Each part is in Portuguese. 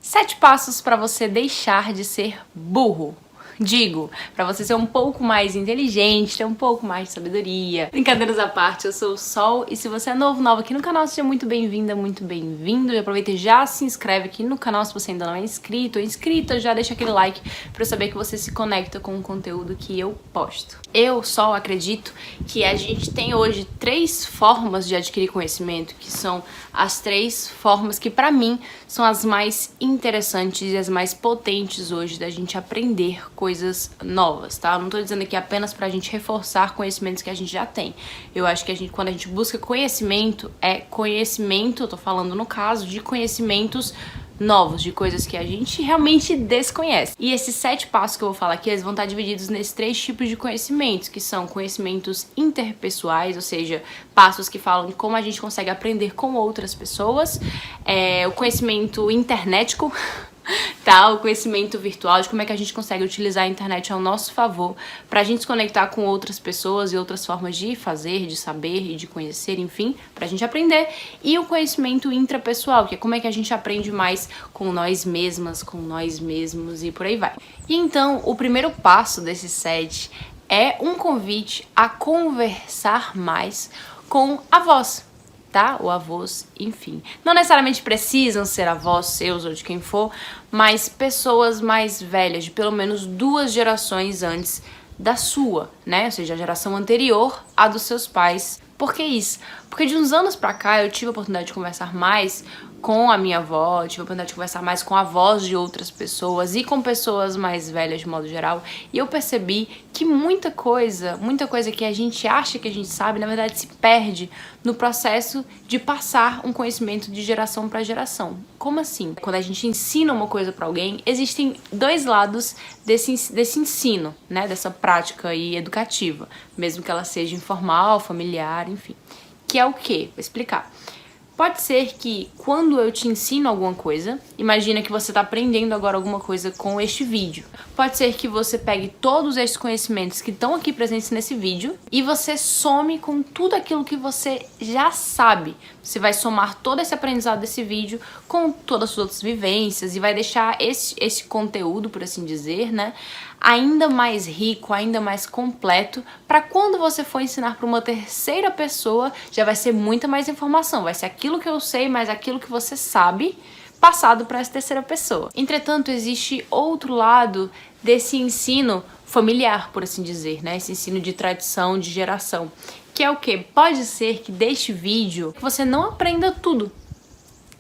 7 passos para você deixar de ser burro. Digo, para você ser um pouco mais inteligente, ter um pouco mais de sabedoria. Brincadeiras à parte, eu sou o Sol e se você é nova aqui no canal, seja muito bem-vinda, muito bem-vindo. E aproveita e já se inscreve aqui no canal se você ainda não é inscrito ou inscrita, já deixa aquele like para eu saber que você se conecta com o conteúdo que eu posto. Eu só acredito que a gente tem hoje 3 formas de adquirir conhecimento, que são as 3 formas que pra mim são as mais interessantes e as mais potentes hoje da gente aprender coisas novas, tá? Eu não tô dizendo aqui apenas pra gente reforçar conhecimentos que a gente já tem. Eu acho que quando a gente busca conhecimento, eu tô falando no caso de conhecimentos novos, de coisas que a gente realmente desconhece. E esses 7 passos que eu vou falar aqui, eles vão estar divididos nesses 3 tipos de conhecimentos, que são conhecimentos interpessoais, ou seja, passos que falam de como a gente consegue aprender com outras pessoas, o conhecimento internetico, tá? O conhecimento virtual, de como é que a gente consegue utilizar a internet ao nosso favor pra gente se conectar com outras pessoas e outras formas de fazer, de saber e de conhecer, enfim, pra gente aprender. E o conhecimento intrapessoal, que é como é que a gente aprende mais com nós mesmas, com nós mesmos e por aí vai. E então, o primeiro passo desses 7 é um convite a conversar mais com a voz, tá? Ou avós, enfim. Não necessariamente precisam ser avós seus ou de quem for, mas pessoas mais velhas, de pelo menos 2 gerações antes da sua, né? Ou seja, a geração anterior à dos seus pais. Por que isso? Porque de uns anos pra cá eu tive a oportunidade de conversar mais com a minha avó, tive a oportunidade de conversar mais com avós de outras pessoas e com pessoas mais velhas de modo geral, e eu percebi que muita coisa que a gente acha que a gente sabe, na verdade se perde no processo de passar um conhecimento de geração para geração. Como assim? Quando a gente ensina uma coisa para alguém, existem 2 lados desse ensino, né, dessa prática aí educativa, mesmo que ela seja informal, familiar, enfim. Que é o quê? Vou explicar. Pode ser que quando eu te ensino alguma coisa, imagina que você está aprendendo agora alguma coisa com este vídeo. Pode ser que você pegue todos esses conhecimentos que estão aqui presentes nesse vídeo e você some com tudo aquilo que você já sabe. Você vai somar todo esse aprendizado desse vídeo com todas as suas outras vivências e vai deixar esse conteúdo, por assim dizer, né, ainda mais rico, ainda mais completo, para quando você for ensinar para uma terceira pessoa, já vai ser muita mais informação, vai ser aquilo que eu sei, mais aquilo que você sabe, passado para essa terceira pessoa. Entretanto, existe outro lado desse ensino familiar, por assim dizer, né? Esse ensino de tradição, de geração, que é o quê? Pode ser que deste vídeo você não aprenda tudo,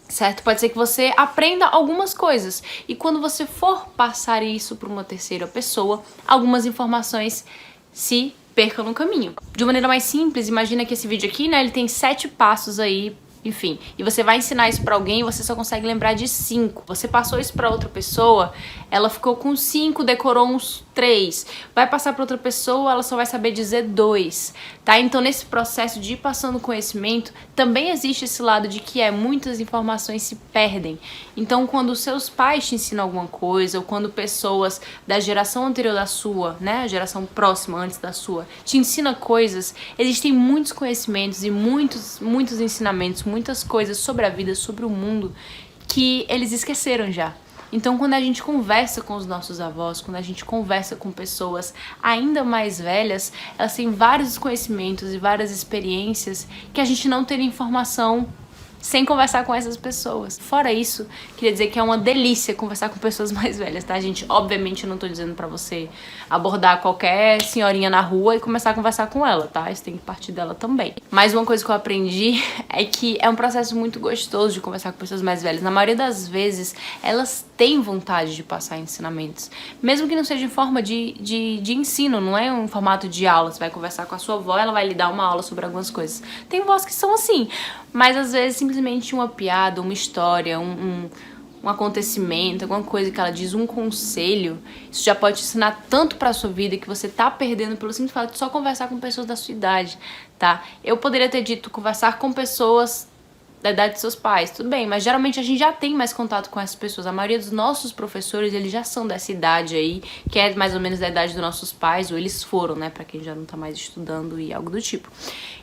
certo? Pode ser que você aprenda algumas coisas e quando você for passar isso para uma terceira pessoa, algumas informações se percam no caminho. De uma maneira mais simples, imagina que esse vídeo aqui, né, ele tem 7 passos aí, enfim, e você vai ensinar isso pra alguém e você só consegue lembrar de 5. Você passou isso pra outra pessoa, ela ficou com 5, decorou uns 3. Vai passar pra outra pessoa, ela só vai saber dizer 2, tá? Então nesse processo de ir passando conhecimento, também existe esse lado de que muitas informações se perdem. Então quando os seus pais te ensinam alguma coisa, ou quando pessoas da geração anterior da sua, né, a geração próxima antes da sua, te ensina coisas, existem muitos conhecimentos e muitos ensinamentos, muitas coisas sobre a vida, sobre o mundo, que eles esqueceram já. Então, quando a gente conversa com os nossos avós, quando a gente conversa com pessoas ainda mais velhas, elas têm vários conhecimentos e várias experiências que a gente não teria informação sem conversar com essas pessoas. Fora isso, queria dizer que é uma delícia conversar com pessoas mais velhas, tá, gente? Obviamente eu não tô dizendo pra você abordar qualquer senhorinha na rua e começar a conversar com ela, tá? Isso tem que partir dela também. Mas uma coisa que eu aprendi é que é um processo muito gostoso de conversar com pessoas mais velhas. Na maioria das vezes, elas têm vontade de passar ensinamentos. Mesmo que não seja em forma de ensino, não é um formato de aula. Você vai conversar com a sua avó, ela vai lhe dar uma aula sobre algumas coisas. Tem vós que são assim, mas às vezes simplesmente uma piada, uma história, um acontecimento, alguma coisa que ela diz, um conselho, isso já pode te ensinar tanto pra sua vida que você tá perdendo pelo simples fato de só conversar com pessoas da sua idade, tá? Eu poderia ter dito conversar com pessoas da idade dos seus pais, tudo bem, mas geralmente a gente já tem mais contato com essas pessoas. A maioria dos nossos professores, eles já são dessa idade aí, que é mais ou menos da idade dos nossos pais, ou eles foram, né, pra quem já não tá mais estudando e algo do tipo.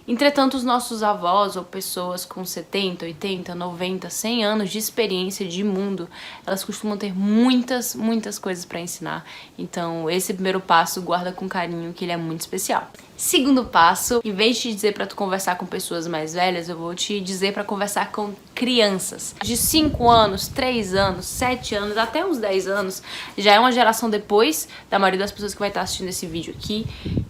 Entretanto, os nossos avós ou pessoas com 70, 80, 90, 100 anos de experiência de mundo, elas costumam ter muitas coisas pra ensinar. Então, esse primeiro passo guarda com carinho, que ele é muito especial. Segundo passo, em vez de te dizer pra tu conversar com pessoas mais velhas, eu vou te dizer pra conversar com crianças. De 5 anos, 3 anos, 7 anos, até uns 10 anos, já é uma geração depois da maioria das pessoas que vai estar assistindo esse vídeo aqui.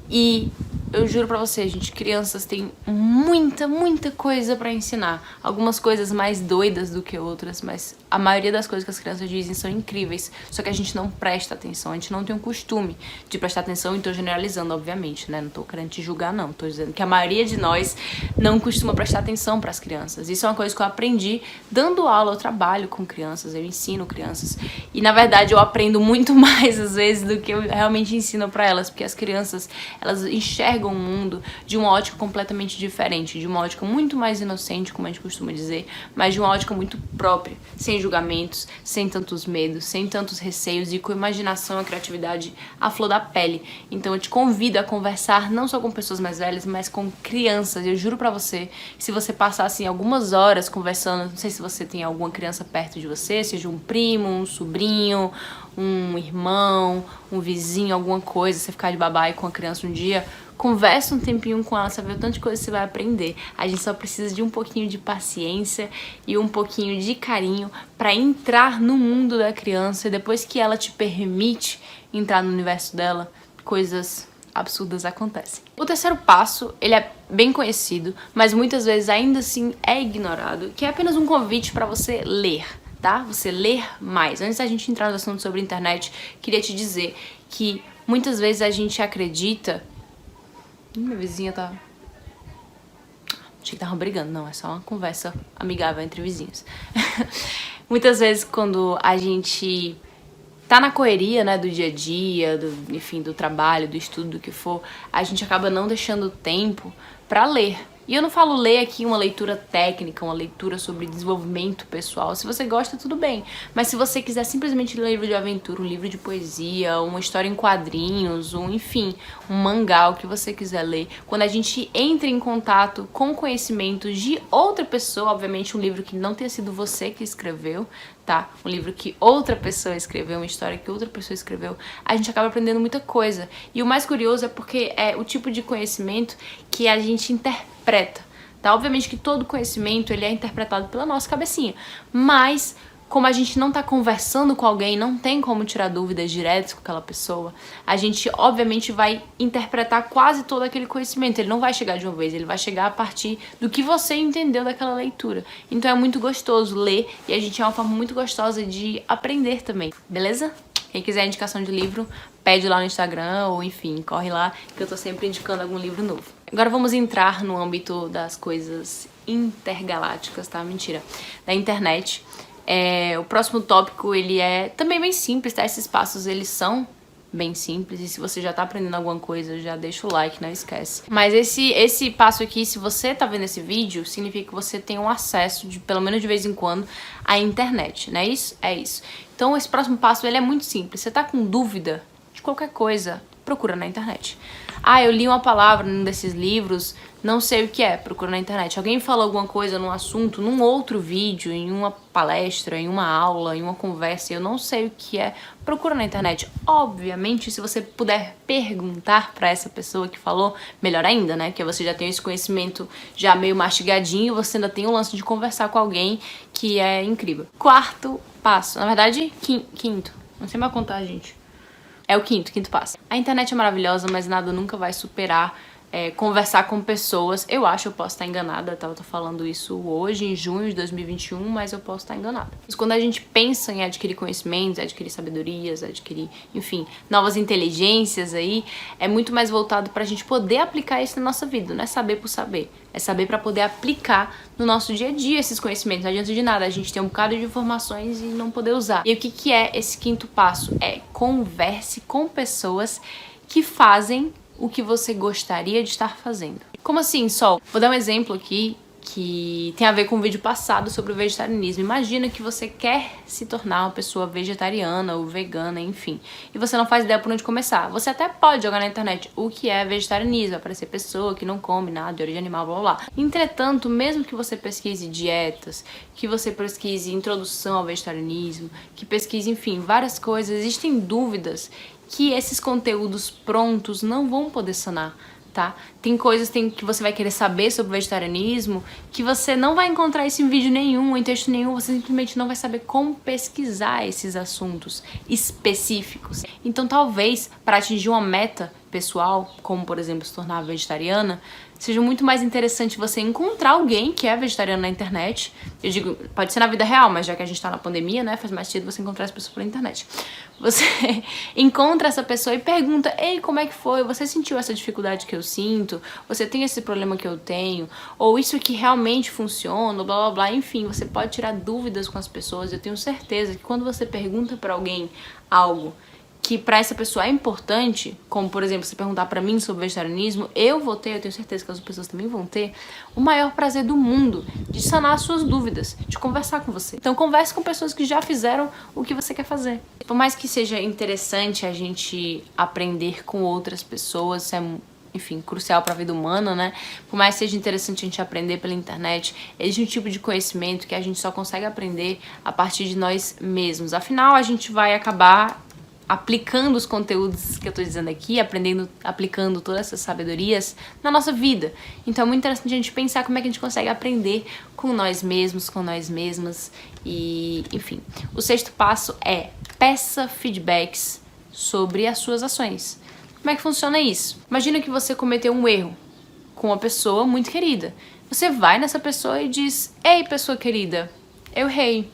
E eu juro pra vocês, gente, crianças têm muita coisa pra ensinar. Algumas coisas mais doidas do que outras, mas a maioria das coisas que as crianças dizem são incríveis. Só que a gente não presta atenção, a gente não tem o costume de prestar atenção, e tô generalizando, obviamente, né? Não tô querendo te julgar, não. Tô dizendo que a maioria de nós não costuma prestar atenção pras crianças. Isso é uma coisa que eu aprendi dando aula. Eu trabalho com crianças, eu ensino crianças. E, na verdade, eu aprendo muito mais, às vezes, do que eu realmente ensino pra elas. Porque as crianças, elas enxergam o mundo de uma ótica completamente diferente, de uma ótica muito mais inocente, como a gente costuma dizer, mas de uma ótica muito própria, sem julgamentos, sem tantos medos, sem tantos receios e com imaginação e criatividade à flor da pele. Então eu te convido a conversar não só com pessoas mais velhas, mas com crianças. Eu juro pra você, se você passar assim algumas horas conversando, não sei se você tem alguma criança perto de você, seja um primo, um sobrinho, um irmão, um vizinho, alguma coisa, você ficar de babá com a criança um dia, conversa um tempinho com ela, você vai ver o tanto de coisa que você vai aprender. A gente só precisa de um pouquinho de paciência e um pouquinho de carinho pra entrar no mundo da criança, e depois que ela te permite entrar no universo dela, coisas absurdas acontecem. O terceiro passo, ele é bem conhecido, mas muitas vezes ainda assim é ignorado, que é apenas um convite pra você ler. Tá? Você ler mais. Antes da gente entrar no assunto sobre internet, queria te dizer que muitas vezes a gente acredita... Minha vizinha tá... Achei que tava brigando. Não, é só uma conversa amigável entre vizinhos. Muitas vezes quando a gente tá na correria, né, do dia a dia, enfim, do trabalho, do estudo, do que for, a gente acaba não deixando tempo pra ler. E eu não falo ler aqui uma leitura técnica, uma leitura sobre desenvolvimento pessoal. Se você gosta, tudo bem. Mas se você quiser simplesmente ler um livro de aventura, um livro de poesia, uma história em quadrinhos, enfim, um mangá, o que você quiser ler, quando a gente entra em contato com conhecimentos de outra pessoa, obviamente um livro que não tenha sido você que escreveu, tá? Um livro que outra pessoa escreveu, uma história que outra pessoa escreveu, a gente acaba aprendendo muita coisa. E o mais curioso é porque é o tipo de conhecimento que a gente interpreta, tá? Obviamente que todo conhecimento, ele é interpretado pela nossa cabecinha, mas como a gente não tá conversando com alguém, não tem como tirar dúvidas diretas com aquela pessoa, a gente obviamente vai interpretar quase todo aquele conhecimento. Ele não vai chegar de uma vez, ele vai chegar a partir do que você entendeu daquela leitura. Então é muito gostoso ler, e a gente é uma forma muito gostosa de aprender também, beleza? Quem quiser indicação de livro, pede lá no Instagram, ou enfim, corre lá, que eu tô sempre indicando algum livro novo. Agora vamos entrar no âmbito das coisas intergalácticas, tá? Mentira. Da internet. O próximo tópico, ele é também bem simples, tá? Esses passos, eles são bem simples, e se você já tá aprendendo alguma coisa, já deixa o like, não esquece. Mas esse passo aqui, se você tá vendo esse vídeo, significa que você tem um acesso, pelo menos de vez em quando, à internet, não é isso? É isso. Então esse próximo passo, ele é muito simples. Você tá com dúvida de qualquer coisa, procura na internet. Ah, eu li uma palavra num desses livros, não sei o que é, procura na internet. Alguém falou alguma coisa num assunto, num outro vídeo, em uma palestra, em uma aula, em uma conversa, eu não sei o que é, procura na internet. Obviamente, se você puder perguntar pra essa pessoa que falou, melhor ainda, né? Porque você já tem esse conhecimento já meio mastigadinho, e você ainda tem o lance de conversar com alguém, que é incrível. Quarto passo, na verdade, quinto, não sei mais contar, gente. É o quinto passo. A internet é maravilhosa, mas nada nunca vai superar conversar com pessoas. Eu acho, eu posso estar enganada, tá? Eu tô falando isso hoje, em junho de 2021, mas eu posso estar enganada. Mas quando a gente pensa em adquirir conhecimentos, adquirir sabedorias, adquirir, enfim, novas inteligências aí, é muito mais voltado pra gente poder aplicar isso na nossa vida. Não é saber por saber, é saber pra poder aplicar no nosso dia a dia esses conhecimentos. Não adianta de nada a gente ter um bocado de informações e não poder usar. E o que é esse quinto passo? É converse com pessoas que fazem o que você gostaria de estar fazendo. Como assim, Sol? Vou dar um exemplo aqui que tem a ver com o vídeo passado sobre o vegetarianismo. Imagina que você quer se tornar uma pessoa vegetariana ou vegana, enfim, e você não faz ideia por onde começar. Você até pode jogar na internet o que é vegetarianismo, aparecer pessoa que não come nada de origem animal, blá blá blá. Entretanto, mesmo que você pesquise dietas, que você pesquise introdução ao vegetarianismo, que pesquise, enfim, várias coisas, existem dúvidas que esses conteúdos prontos não vão poder sanar. Tá? Tem coisas que você vai querer saber sobre o vegetarianismo que você não vai encontrar isso em vídeo nenhum, em texto nenhum, você simplesmente não vai saber como pesquisar esses assuntos específicos. Então talvez para atingir uma meta pessoal, como por exemplo se tornar vegetariana, seja muito mais interessante você encontrar alguém que é vegetariano na internet. Eu digo, pode ser na vida real, mas já que a gente tá na pandemia, né, faz mais sentido você encontrar essa pessoa pela internet. Você encontra essa pessoa e pergunta: ei, como é que foi? Você sentiu essa dificuldade que eu sinto? Você tem esse problema que eu tenho? Ou isso aqui realmente funciona? Blá blá blá. Enfim, você pode tirar dúvidas com as pessoas. Eu tenho certeza que quando você pergunta pra alguém algo que pra essa pessoa é importante, como por exemplo, se perguntar pra mim sobre vegetarianismo, eu tenho certeza que as pessoas também vão ter o maior prazer do mundo de sanar as suas dúvidas, de conversar com você. Então converse com pessoas que já fizeram o que você quer fazer. Por mais que seja interessante a gente aprender com outras pessoas, isso é, enfim, crucial para a vida humana, né? Por mais que seja interessante a gente aprender pela internet, existe um tipo de conhecimento que a gente só consegue aprender a partir de nós mesmos. Afinal, a gente vai acabar aplicando os conteúdos que eu tô dizendo aqui, aplicando todas essas sabedorias na nossa vida. Então é muito interessante a gente pensar como é que a gente consegue aprender com nós mesmos, com nós mesmas e, enfim. O 6º passo é: peça feedbacks sobre as suas ações. Como é que funciona isso? Imagina que você cometeu um erro com uma pessoa muito querida. Você vai nessa pessoa e diz: ei, pessoa querida, eu errei.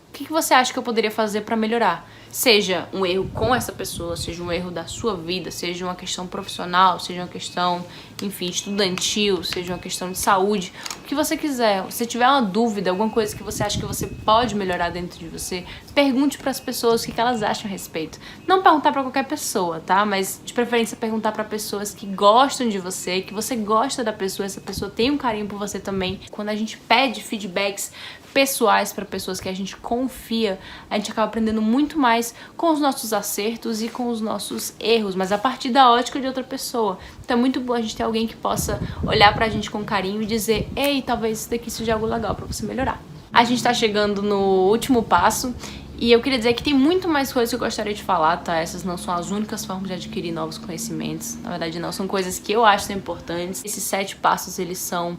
O que você acha que eu poderia fazer para melhorar? Seja um erro com essa pessoa, seja um erro da sua vida, seja uma questão profissional, seja uma questão, enfim, estudantil, seja uma questão de saúde, o que você quiser. Se tiver uma dúvida, alguma coisa que você acha que você pode melhorar dentro de você, pergunte para as pessoas o que elas acham a respeito. Não perguntar para qualquer pessoa, tá? Mas de preferência perguntar para pessoas que gostam de você, que você gosta da pessoa, essa pessoa tem um carinho por você também. Quando a gente pede feedbacks pessoais para pessoas que a gente confia, a gente acaba aprendendo muito mais com os nossos acertos e com os nossos erros, mas a partir da ótica de outra pessoa. Então é muito bom a gente ter alguém que possa olhar pra gente com carinho e dizer: ei, talvez isso daqui seja algo legal pra você melhorar. A gente tá chegando no último passo e eu queria dizer que tem muito mais coisas que eu gostaria de falar, tá? Essas não são as únicas formas de adquirir novos conhecimentos. Na verdade não, são coisas que eu acho importantes. Esses 7 passos, eles são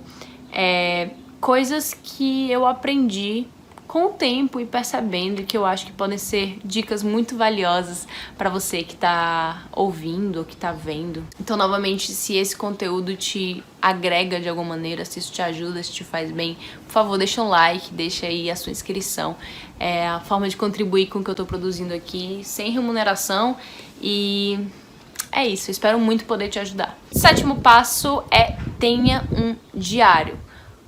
coisas que eu aprendi com o tempo e percebendo, que eu acho que podem ser dicas muito valiosas para você que tá ouvindo ou que tá vendo. Então, novamente, se esse conteúdo te agrega de alguma maneira, se isso te ajuda, se te faz bem, por favor, deixa um like, deixa aí a sua inscrição. É a forma de contribuir com o que eu tô produzindo aqui, sem remuneração, e é isso. Eu espero muito poder te ajudar. 7º passo é: tenha um diário.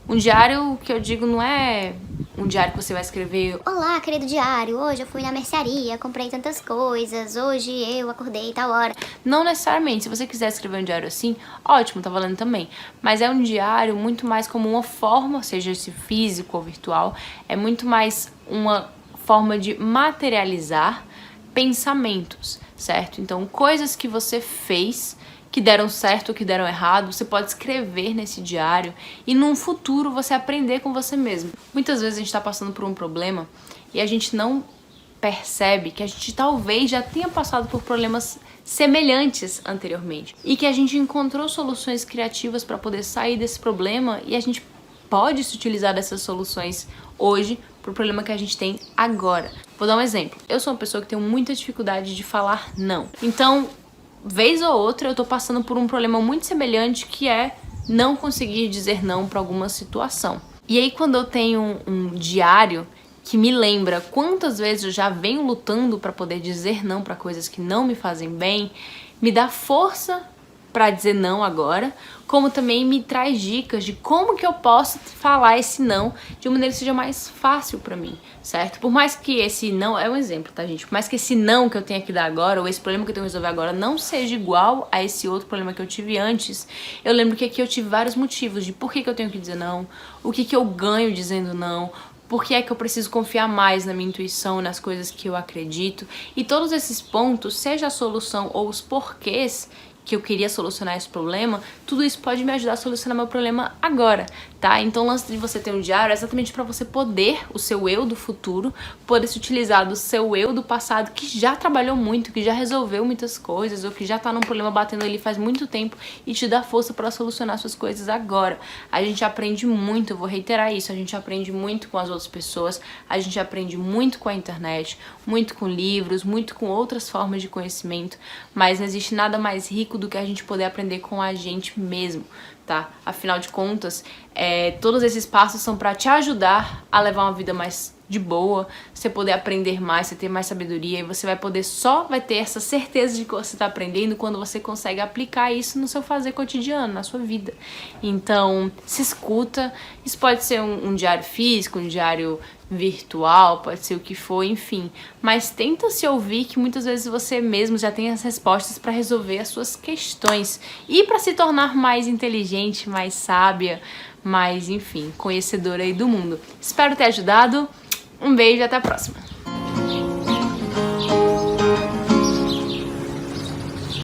Um diário, que eu digo, não é um diário que você vai escrever: olá, querido diário, hoje eu fui na mercearia, comprei tantas coisas, hoje eu acordei tal hora. Não necessariamente. Se você quiser escrever um diário assim, ótimo, tá valendo também. Mas é um diário muito mais como uma forma, seja esse físico ou virtual, é muito mais uma forma de materializar pensamentos, certo? Então, coisas que você fez que deram certo ou que deram errado, você pode escrever nesse diário e num futuro você aprender com você mesmo. Muitas vezes a gente tá passando por um problema e a gente não percebe que a gente talvez já tenha passado por problemas semelhantes anteriormente e que a gente encontrou soluções criativas para poder sair desse problema, e a gente pode se utilizar dessas soluções hoje pro problema que a gente tem agora. Vou dar um exemplo. Eu sou uma pessoa que tem muita dificuldade de falar não. Então, vez ou outra eu tô passando por um problema muito semelhante, que é não conseguir dizer não para alguma situação. E aí, quando eu tenho um diário que me lembra quantas vezes eu já venho lutando para poder dizer não para coisas que não me fazem bem, me dá força para dizer não agora, como também me traz dicas de como que eu posso falar esse não de uma maneira que seja mais fácil pra mim, certo? Por mais que esse não, é um exemplo, tá, gente? Por mais que esse não que eu tenho que dar agora, ou esse problema que eu tenho que resolver agora, não seja igual a esse outro problema que eu tive antes, eu lembro que aqui eu tive vários motivos de por que eu tenho que dizer não, o que eu ganho dizendo não, por que é que eu preciso confiar mais na minha intuição, nas coisas que eu acredito. E todos esses pontos, seja a solução ou os porquês que eu queria solucionar esse problema, tudo isso pode me ajudar a solucionar meu problema agora, tá? Então o lance de você ter um diário é exatamente para você poder, o seu eu do futuro, poder se utilizar do seu eu do passado que já trabalhou muito, que já resolveu muitas coisas, ou que já tá num problema batendo ali faz muito tempo e te dá força para solucionar suas coisas agora. A gente aprende muito, eu vou reiterar isso, a gente aprende muito com as outras pessoas, a gente aprende muito com a internet, muito com livros, muito com outras formas de conhecimento, mas não existe nada mais rico do que a gente poder aprender com a gente mesmo, tá? Afinal de contas, todos esses passos são para te ajudar a levar uma vida mais de boa, você poder aprender mais, você ter mais sabedoria, e você vai ter essa certeza de que você está aprendendo quando você consegue aplicar isso no seu fazer cotidiano, na sua vida. Então, se escuta, isso pode ser um diário físico, um diário virtual, pode ser o que for, enfim, mas tenta se ouvir, que muitas vezes você mesmo já tem as respostas para resolver as suas questões e para se tornar mais inteligente, mais sábia, mais, enfim, conhecedora aí do mundo. Espero ter ajudado. Um beijo e até a próxima.